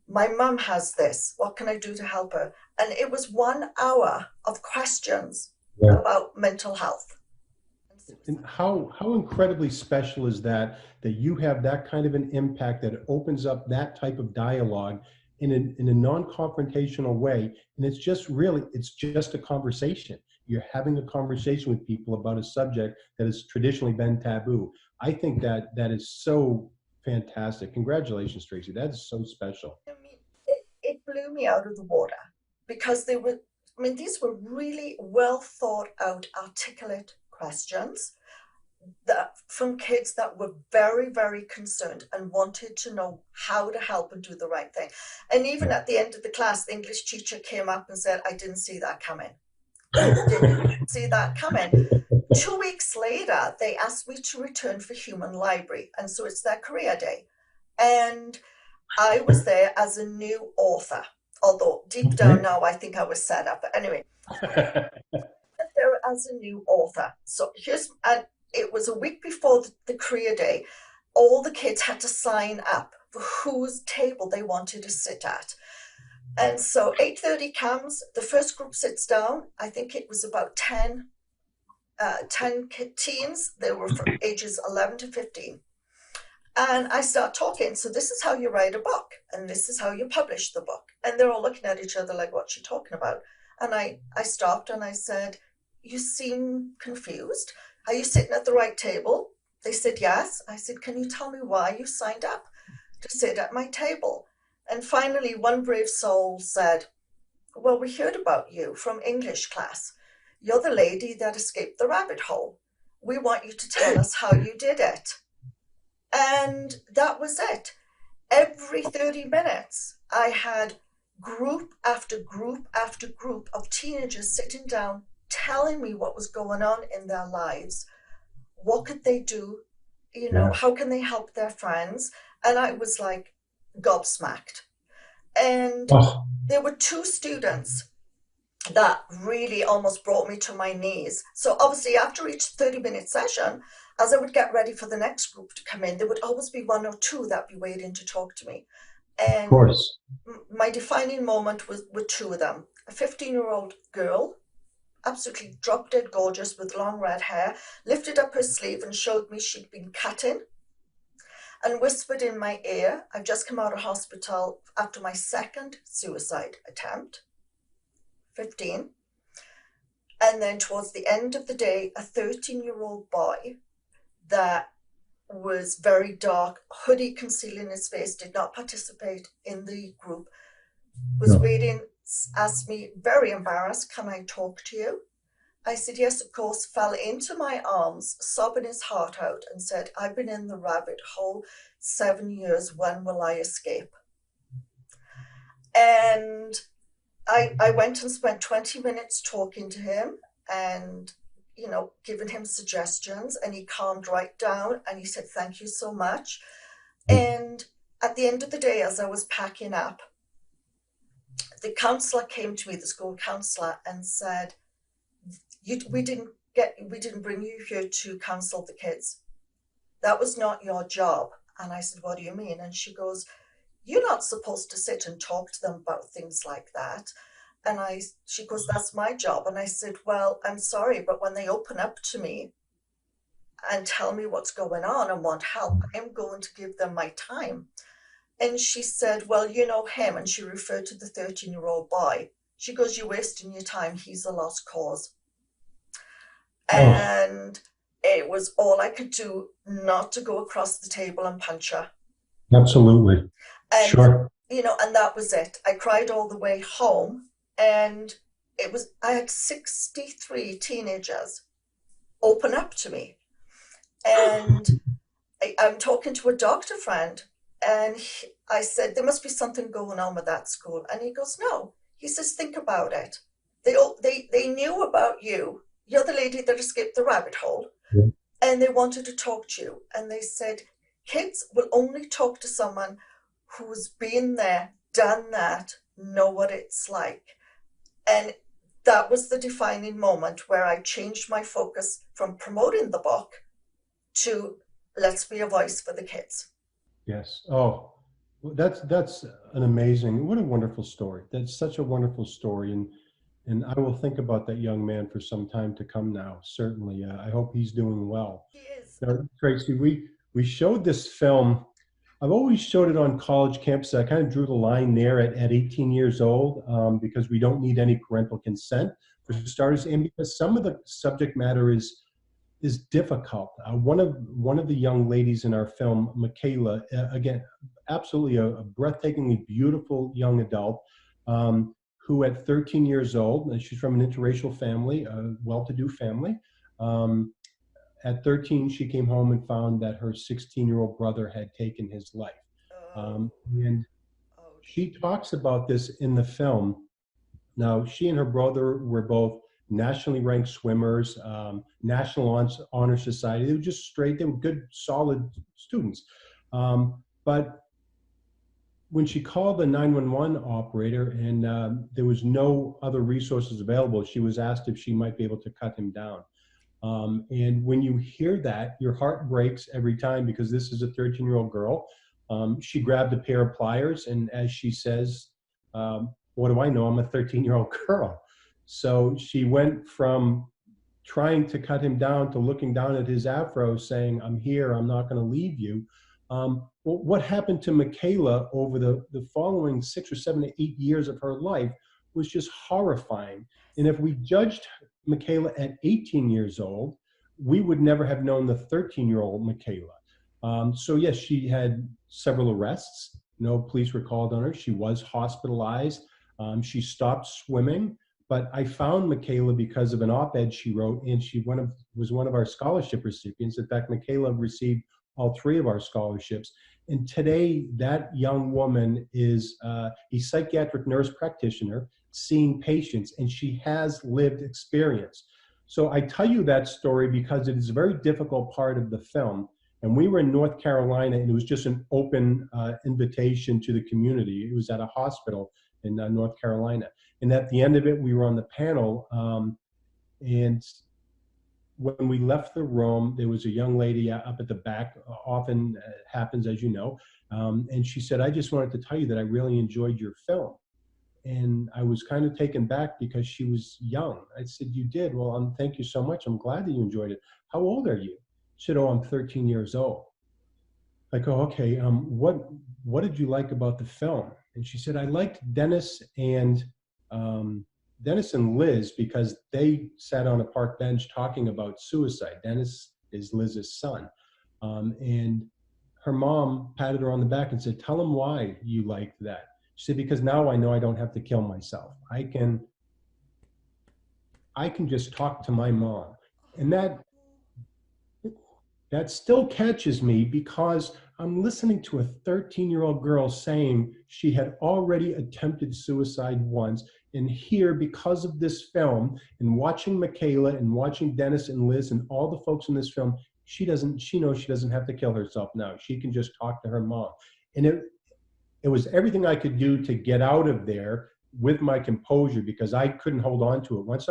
My mum has this. What can I do to help her?" And it was 1 hour of questions about mental health. And how incredibly special is that you have that kind of an impact, that it opens up that type of dialogue in a non-confrontational way, and it's just a conversation. you're having a conversation with people about a subject that has traditionally been taboo. I think that is so fantastic. Congratulations, Tracey. That is so special. I mean, it blew me out of the water because they were, I mean, these were really well thought out, articulate questions that from kids that were very, very concerned and wanted to know how to help and do the right thing. And even at the end of the class, the English teacher came up and said, I didn't see that coming. Didn't see that coming. 2 weeks later, they asked me to return for Human Library. And so it's their career day. And I was there as a new author, although deep down now I think I was set up. But anyway, there as a new author. So it was a week before the career day. All the kids had to sign up for whose table they wanted to sit at. And so 8:30 comes, the first group sits down. I think it was about 10 teens. They were from ages 11 to 15. And I start talking. So this is how you write a book, and this is how you publish the book. And they're all looking at each other like, what's she talking about? And I stopped and I said, you seem confused. Are you sitting at the right table? They said, yes. I said, can you tell me why you signed up to sit at my table? And finally, one brave soul said, well, we heard about you from English class. You're the lady that escaped the rabbit hole. We want you to tell us how you did it. And that was it. Every 30 minutes, I had group after group after group of teenagers sitting down, telling me what was going on in their lives. What could they do? You know, how can they help their friends? And I was like gobsmacked. And there were two students that really almost brought me to my knees. So obviously after each 30-minute session, as I would get ready for the next group to come in, there would always be one or two that would be waiting to talk to me. And of course, my defining moment was with two of them. A 15-year-old girl, absolutely drop dead gorgeous with long red hair, lifted up her sleeve and showed me she'd been cutting and whispered in my ear, I've just come out of hospital after my second suicide attempt, 15. And then towards the end of the day, a 13-year-old boy that was very dark, hoodie concealing his face, did not participate in the group, was waiting, asked me, very embarrassed, can I talk to you? I said, yes, of course, fell into my arms, sobbing his heart out and said, I've been in the rabbit hole 7 years, when will I escape? And I went and spent 20 minutes talking to him and, you know, giving him suggestions, and he calmed right down and he said, thank you so much. And at the end of the day, as I was packing up, the counselor came to me, the school counselor, and said, we didn't bring you here to counsel the kids. That was not your job. And I said, what do you mean? And she goes, you're not supposed to sit and talk to them about things like that. And she goes, that's my job. And I said, well, I'm sorry, but when they open up to me and tell me what's going on and want help, I'm going to give them my time. And she said, well, you know him. And she referred to the 13-year-old boy. She goes, you're wasting your time. He's a lost cause. And it was all I could do not to go across the table and punch her. Absolutely. And, sure. You know, and that was it. I cried all the way home, and I had 63 teenagers open up to me. And I'm talking to a doctor friend, and I said, there must be something going on with that school. And he goes, no. He says, think about it. They knew about you. You're the lady that escaped the rabbit hole. Yeah. And they wanted to talk to you. And they said, kids will only talk to someone who's been there, done that, know what it's like. And that was the defining moment where I changed my focus from promoting the book to let's be a voice for the kids. Yes. Oh, that's an amazing, what a wonderful story. That's such a wonderful story. And I will think about that young man for some time to come now, certainly. I hope he's doing well. He is. Now, Tracey, we showed this film. I've always showed it on college campuses. I kind of drew the line there at 18 years old because we don't need any parental consent for starters, and because some of the subject matter is difficult. One of the young ladies in our film, Michaela, again, absolutely a breathtakingly beautiful young adult, who at 13 years old, and she's from an interracial family, a well-to-do family. At 13, she came home and found that her 16-year-old brother had taken his life. And she talks about this in the film. Now, she and her brother were both nationally ranked swimmers, National Honor Society. They were just straight, they were good, solid students. But when she called the 911 operator and there was no other resources available, she was asked if she might be able to cut him down. And when you hear that, your heart breaks every time, because this is a 13-year-old girl. She grabbed a pair of pliers, and as she says, what do I know? I'm a 13-year-old girl. So she went from trying to cut him down to looking down at his afro saying, I'm here, I'm not going to leave you. Well, what happened to Michaela over the following 6 or 7 to 8 years of her life was just horrifying. And if we judged Michaela at 18 years old, we would never have known the 13-year-old Michaela. So yes, she had several arrests. No police were called on her. She was hospitalized. She stopped swimming. But I found Michaela because of an op-ed she wrote, and she was one of our scholarship recipients. In fact, Michaela received all 3 of our scholarships. And today, that young woman is a psychiatric nurse practitioner seeing patients, and she has lived experience. So I tell you that story because it is a very difficult part of the film. And we were in North Carolina, and it was just an open invitation to the community. It was at a hospital in North Carolina. And at the end of it, we were on the panel. And when we left the room, there was a young lady up at the back, often happens, as you know. And she said, I just wanted to tell you that I really enjoyed your film. And I was kind of taken back because she was young. I said, you did? Well, thank you so much. I'm glad that you enjoyed it. How old are you? She said, oh, I'm 13 years old. I go, okay, what did you like about the film? And she said, I liked Dennis and Liz because they sat on a park bench talking about suicide. Dennis is Liz's son. And her mom patted her on the back and said, tell him why you liked that. She said, because now I know I don't have to kill myself. I can just talk to my mom. And that still catches me because I'm listening to a 13-year-old girl saying she had already attempted suicide once. And here, because of this film and watching Michaela and watching Dennis and Liz and all the folks in this film, she knows she doesn't have to kill herself now. She can just talk to her mom. And it was everything I could do to get out of there with my composure, because I couldn't hold on to it. Once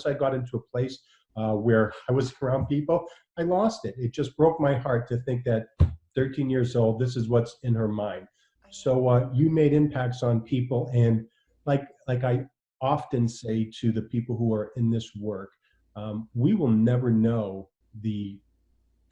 I got into a place where I was around people, I lost it. It just broke my heart to think that 13 years old, this is what's in her mind. So you made impacts on people, and like I often say to the people who are in this work, we will never know the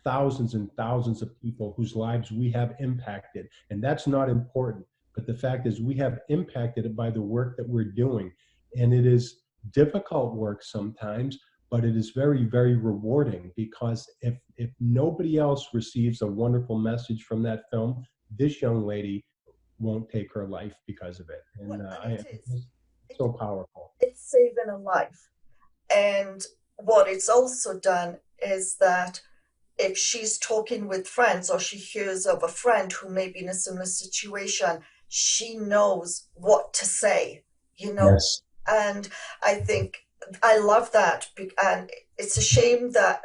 thousands and thousands of people whose lives we have impacted, and that's not important. But the fact is, we have impacted it by the work that we're doing, and it is difficult work sometimes, but it is very, very rewarding, because if nobody else receives a wonderful message from that film, this young lady won't take her life because of it. And it's so powerful. It's saving a life. And what it's also done is that if she's talking with friends or she hears of a friend who may be in a similar situation, she knows what to say, Yes. And I think I love that. And it's a shame that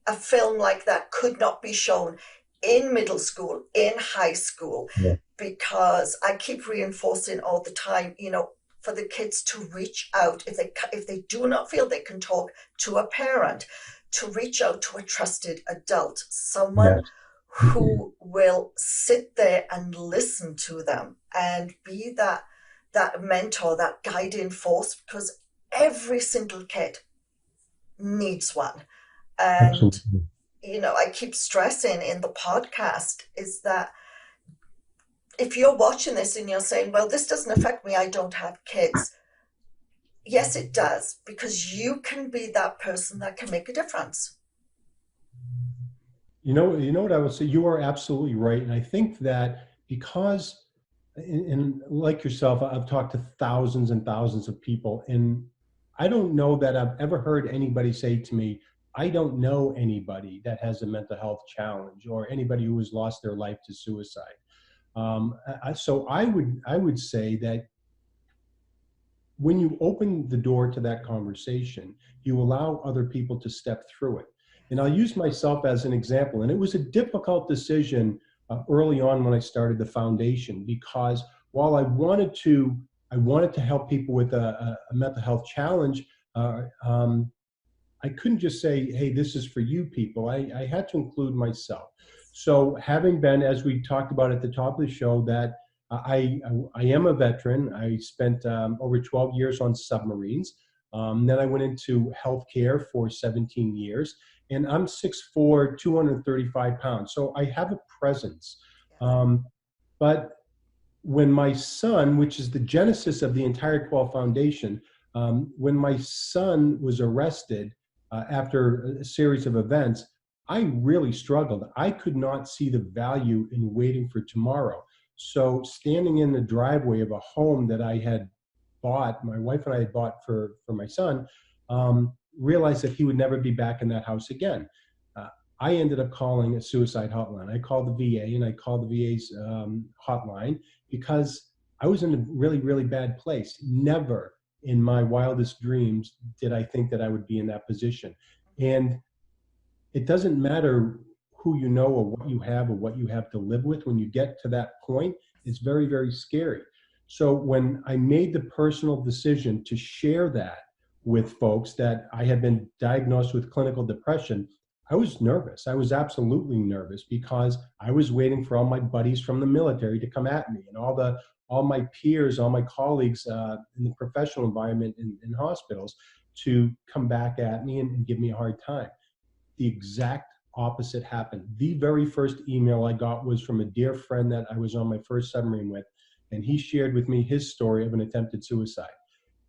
a film like that could not be shown in middle school, in high school, because I keep reinforcing all the time, for the kids to reach out if they do not feel they can talk to a parent, to reach out to a trusted adult, someone who will sit there and listen to them and be that mentor, that guiding force, because every single kid needs one. And Absolutely. I keep stressing in the podcast is that if you're watching this and you're saying, well, this doesn't affect me, I don't have kids, Yes, it does, because you can be that person that can make a difference. You know what I would say? You are absolutely right. And I think that because, and like yourself, I've talked to thousands and thousands of people, and I don't know that I've ever heard anybody say to me, I don't know anybody that has a mental health challenge or anybody who has lost their life to suicide. So I would say that when you open the door to that conversation, you allow other people to step through it. And I'll use myself as an example. And it was a difficult decision early on when I started the foundation, because while I wanted to help people with a mental health challenge. Uh, um, I couldn't just say, hey, this is for you people. I had to include myself. So having been, as we talked about at the top of the show, that I am a veteran. I spent over 12 years on submarines. Then I went into healthcare for 17 years. And I'm 6'4", 235 pounds. So I have a presence. Um, but when my son, which is the genesis of the entire Quell Foundation, when my son was arrested after a series of events, I really struggled. I could not see the value in waiting for tomorrow. So standing in the driveway of a home that I had bought, my wife and I had bought for my son, realized that he would never be back in that house again. Uh, I ended up calling a suicide hotline. I called the VA and I called the VA's hotline because I was in a really, really bad place. Never in my wildest dreams did I think that I would be in that position. And it doesn't matter who you know or what you have to live with. When you get to that point, it's very, very scary. So when I made the personal decision to share that with folks that I had been diagnosed with clinical depression, I was nervous. I was absolutely nervous because I was waiting for all my buddies from the military to come at me, and all my peers, all my colleagues in the professional environment in hospitals to come back at me and give me a hard time. The exact opposite happened. The very first email I got was from a dear friend that I was on my first submarine with, and he shared with me his story of an attempted suicide.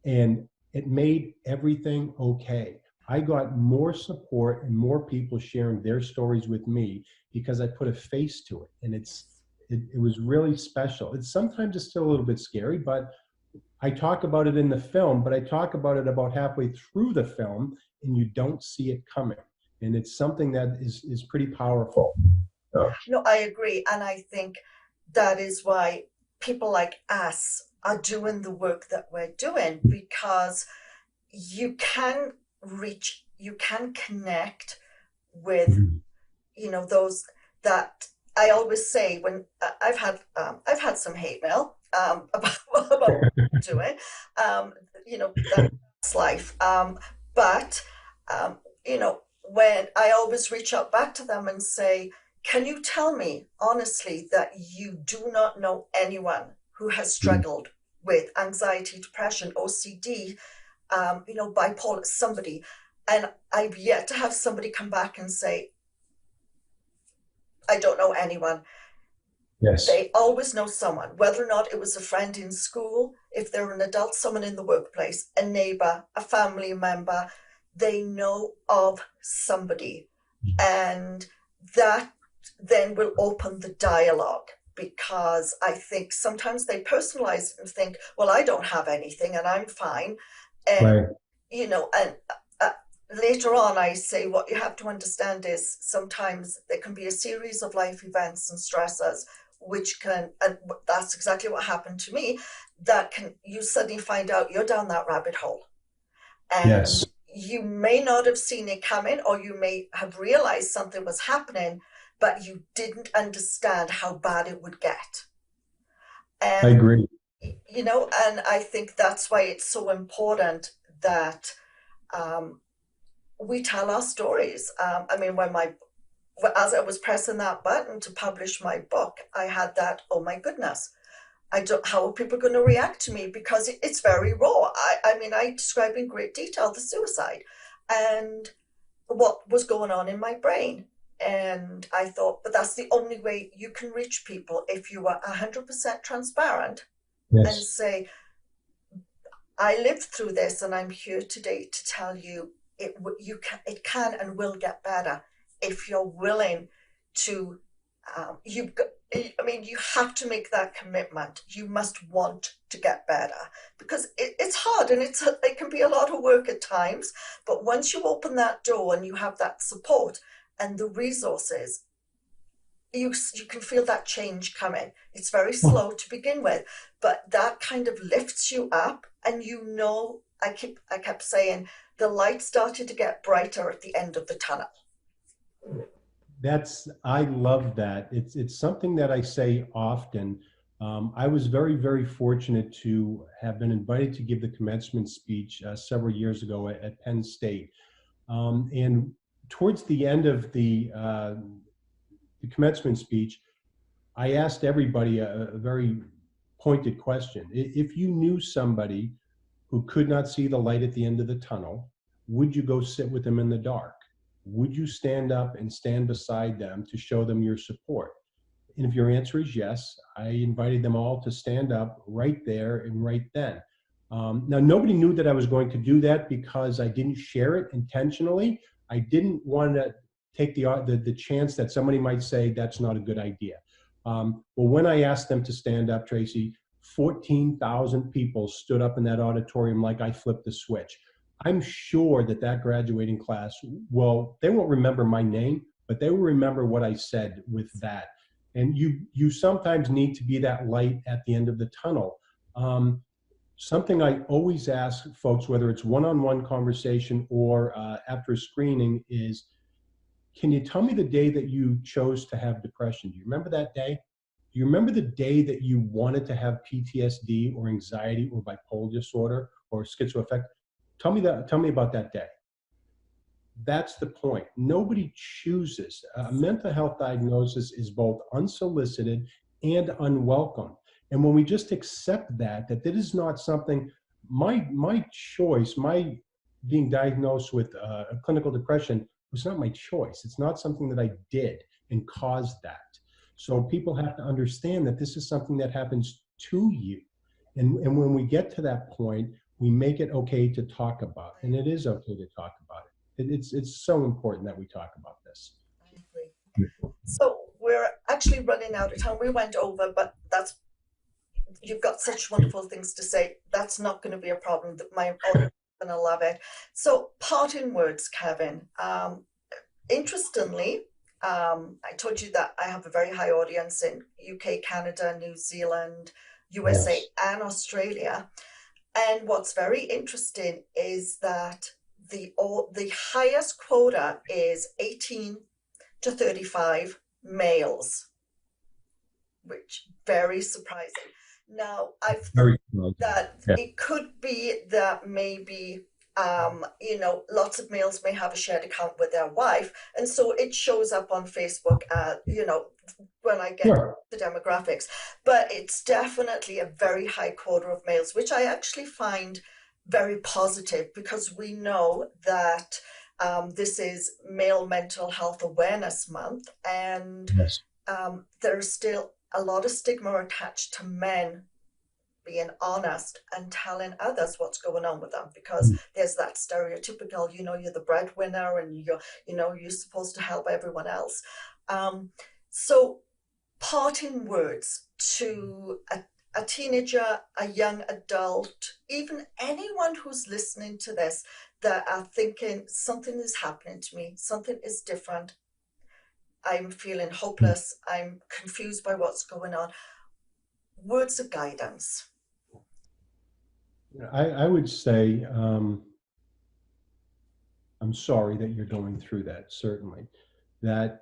And it made everything okay. I got more support and more people sharing their stories with me because I put a face to it. And it was really special. It's still a little bit scary, but I talk about it in the film, but I talk about it about halfway through the film, and you don't see it coming. And it's something that is pretty powerful. No, I agree. And I think that is why people like us are doing the work that we're doing, because you can you can connect with, those that I always say when I've had some hate mail about what I'm doing, that's life. But when I always reach out back to them and say, can you tell me honestly that you do not know anyone who has struggled with anxiety, depression, OCD, bipolar, somebody? And I've yet to have somebody come back and say, I don't know anyone. Yes. They always know someone, whether or not it was a friend in school, if they're an adult, someone in the workplace, a neighbor, a family member, they know of somebody. And that then will open the dialogue, because I think sometimes they personalize it and think, well, I don't have anything and I'm fine. And, Right. And later on, I say what you have to understand is sometimes there can be a series of life events and stressors, which can, and that's exactly what happened to me, that can, you suddenly find out you're down that rabbit hole. And Yes. you may not have seen it coming, or you may have realized something was happening, but you didn't understand how bad it would get. And, I agree. And I think that's why it's so important that we tell our stories. I mean, as I was pressing that button to publish my book, I had that, oh my goodness, how are people going to react to me? Because it's very raw. I mean, I describe in great detail the suicide and what was going on in my brain. And I thought, but that's the only way you can reach people, if you are 100% transparent. Yes. And say, I lived through this, and I'm here today to tell you it can and will get better if you're willing to. You've got, I mean, you have to make that commitment. You must want to get better because it's hard and it can be a lot of work at times. But once you open that door and you have that support and the resources, you can feel that change coming. It's very slow to begin with, but that kind of lifts you up, and I kept saying the light started to get brighter at the end of the tunnel. I love that. It's something that I say often. I was very, very fortunate to have been invited to give the commencement speech several years ago at Penn State. And towards the end of the commencement speech, I asked everybody a very pointed question. If you knew somebody who could not see the light at the end of the tunnel, would you go sit with them in the dark? Would you stand up and stand beside them to show them your support? And if your answer is yes, I invited them all to stand up right there and right then. Now, nobody knew that I was going to do that because I didn't share it intentionally. I didn't want to take the chance that somebody might say that's not a good idea. Well, when I asked them to stand up, Tracey, 14,000 people stood up in that auditorium like I flipped the switch. I'm sure that graduating class, well, they won't remember my name, but they will remember what I said with that. And you sometimes need to be that light at the end of the tunnel. Something I always ask folks, whether it's one-on-one conversation or after a screening, is, can you tell me the day that you chose to have depression? Do you remember that day? Do you remember the day that you wanted to have PTSD or anxiety or bipolar disorder or schizoaffective? Tell me about that day. That's the point. Nobody chooses. A mental health diagnosis is both unsolicited and unwelcome. And when we just accept that it is not something, my choice, my being diagnosed with a clinical depression was not my choice. It's not something that I did and caused that. So people have to understand that this is something that happens to you. And when we get to that point, we make it okay to talk about it. And it is okay to talk about it. It's so important that we talk about this. I agree. So we're actually running out of time. We went over, but you've got such wonderful things to say. That's not going to be a problem. My audience is going to love it. So parting words, Kevin. Interestingly, I told you that I have a very high audience in UK, Canada, New Zealand, USA, yes, and Australia. And what's very interesting is that the highest quota is 18 to 35 males, which very surprising. Now, I've thought that it could be that maybe, lots of males may have a shared account with their wife. And so it shows up on Facebook, when I get the demographics. But it's definitely a very high quota of males, which I actually find very positive, because we know that this is Male Mental Health Awareness Month, and yes, there's still a lot of stigma attached to men being honest and telling others what's going on with them, because there's that stereotypical, you're the breadwinner and you're supposed to help everyone else. So parting words to a teenager, a young adult, even anyone who's listening to this that are thinking something is happening to me, something is different, I'm feeling hopeless, I'm confused by what's going on. Words of guidance. I would say, I'm sorry that you're going through that, certainly. That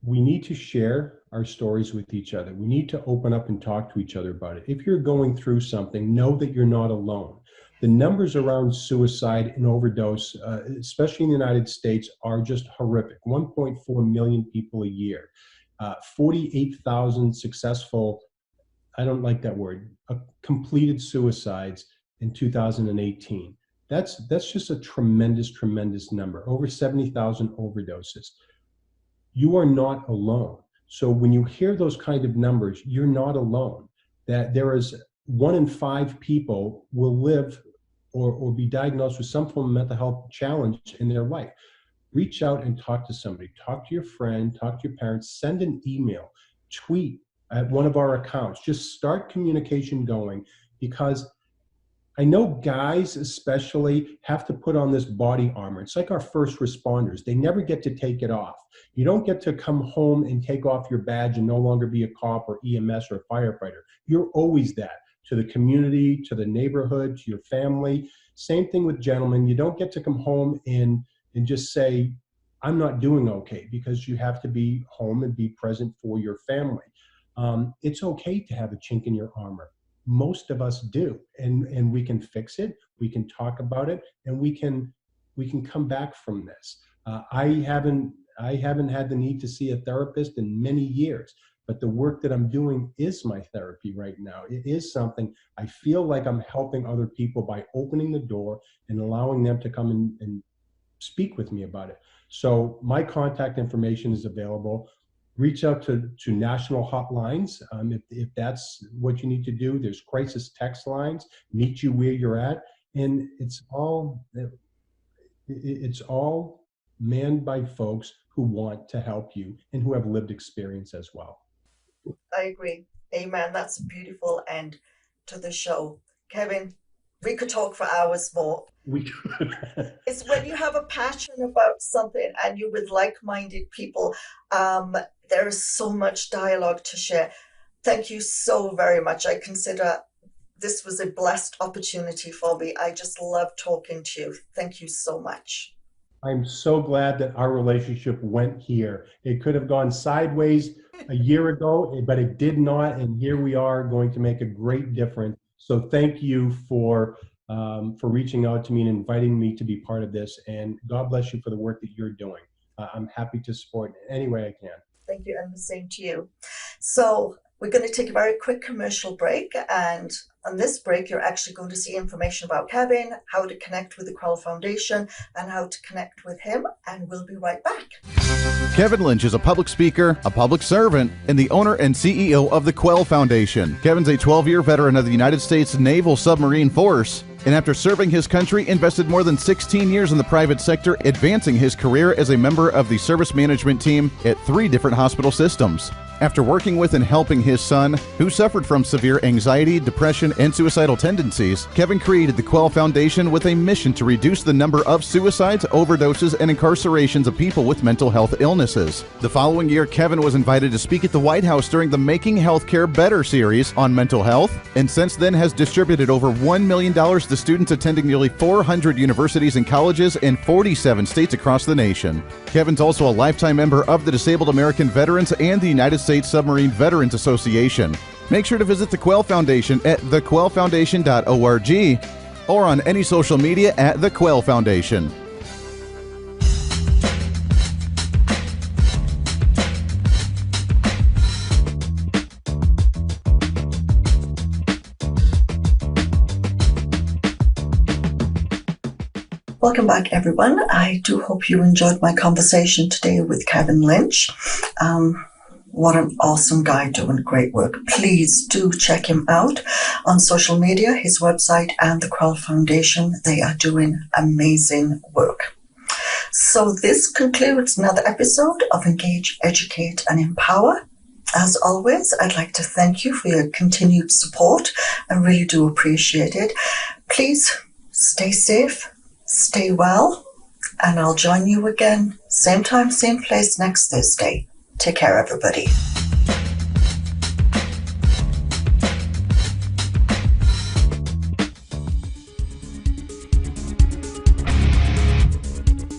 we need to share our stories with each other. We need to open up and talk to each other about it. If you're going through something, know that you're not alone. The numbers around suicide and overdose, especially in the United States, are just horrific. 1.4 million people a year, 48,000 successful, I don't like that word, completed suicides in 2018. That's just a tremendous, tremendous number. Over 70,000 overdoses. You are not alone. So when you hear those kind of numbers, you're not alone. That there is 1 in 5 people will live or be diagnosed with some form of mental health challenge in their life. Reach out and talk to somebody. Talk to your friend, talk to your parents, send an email, tweet at one of our accounts. Just start communication going, because I know guys especially have to put on this body armor. It's like our first responders. They never get to take it off. You don't get to come home and take off your badge and no longer be a cop or EMS or a firefighter. You're always that to the community, to the neighborhood, to your family. Same thing with gentlemen. You don't get to come home and just say, I'm not doing okay, because you have to be home and be present for your family. It's okay to have a chink in your armor. Most of us do, and we can fix it. We can talk about it, and we can come back from this. I haven't had the need to see a therapist in many years, but the work that I'm doing is my therapy right now. It is something I feel like I'm helping other people by opening the door and allowing them to come and speak with me about it. So my contact information is available. Reach out to national hotlines if that's what you need to do. There's crisis text lines, meet you where you're at, and it's all manned by folks who want to help you and who have lived experience as well. I agree. Amen. That's a beautiful end to the show. Kevin, we could talk for hours more. It's when you have a passion about something and you're with like-minded people, there is so much dialogue to share. Thank you so very much. I consider this was a blessed opportunity for me. I just love talking to you. Thank you so much. I'm so glad that our relationship went here. It could have gone sideways a year ago, but it did not. And here we are, going to make a great difference. So thank you for reaching out to me and inviting me to be part of this. And God bless you for the work that you're doing. I'm happy to support in any way I can. Thank you, and the same to you. So we're going to take a very quick commercial break, and on this break you're actually going to see information about Kevin, how to connect with the Quell Foundation, and how to connect with him, and we'll be right back. Kevin Lynch is a public speaker, a public servant, and the owner and CEO of the Quell Foundation. Kevin's a 12-year veteran of the United States Naval Submarine Force, and after serving his country, invested more than 16 years in the private sector, advancing his career as a member of the service management team at 3 different hospital systems. After working with and helping his son, who suffered from severe anxiety, depression, and suicidal tendencies, Kevin created the Quell Foundation with a mission to reduce the number of suicides, overdoses, and incarcerations of people with mental health illnesses. The following year, Kevin was invited to speak at the White House during the Making Healthcare Better series on mental health, and since then has distributed over $1 million to students attending nearly 400 universities and colleges in 47 states across the nation. Kevin's also a lifetime member of the Disabled American Veterans and the United States Submarine Veterans Association. Make sure to visit the Quell Foundation at thequellfoundation.org or on any social media at the Quell Foundation. Welcome back, everyone. I do hope you enjoyed my conversation today with Kevin Lynch. What an awesome guy doing great work. Please do check him out on social media, his website, and the Quell Foundation. They are doing amazing work. So this concludes another episode of Engage, Educate, and Empower. As always, I'd like to thank you for your continued support. I really do appreciate it. Please stay safe, stay well, and I'll join you again, same time, same place next Thursday. Take care, everybody.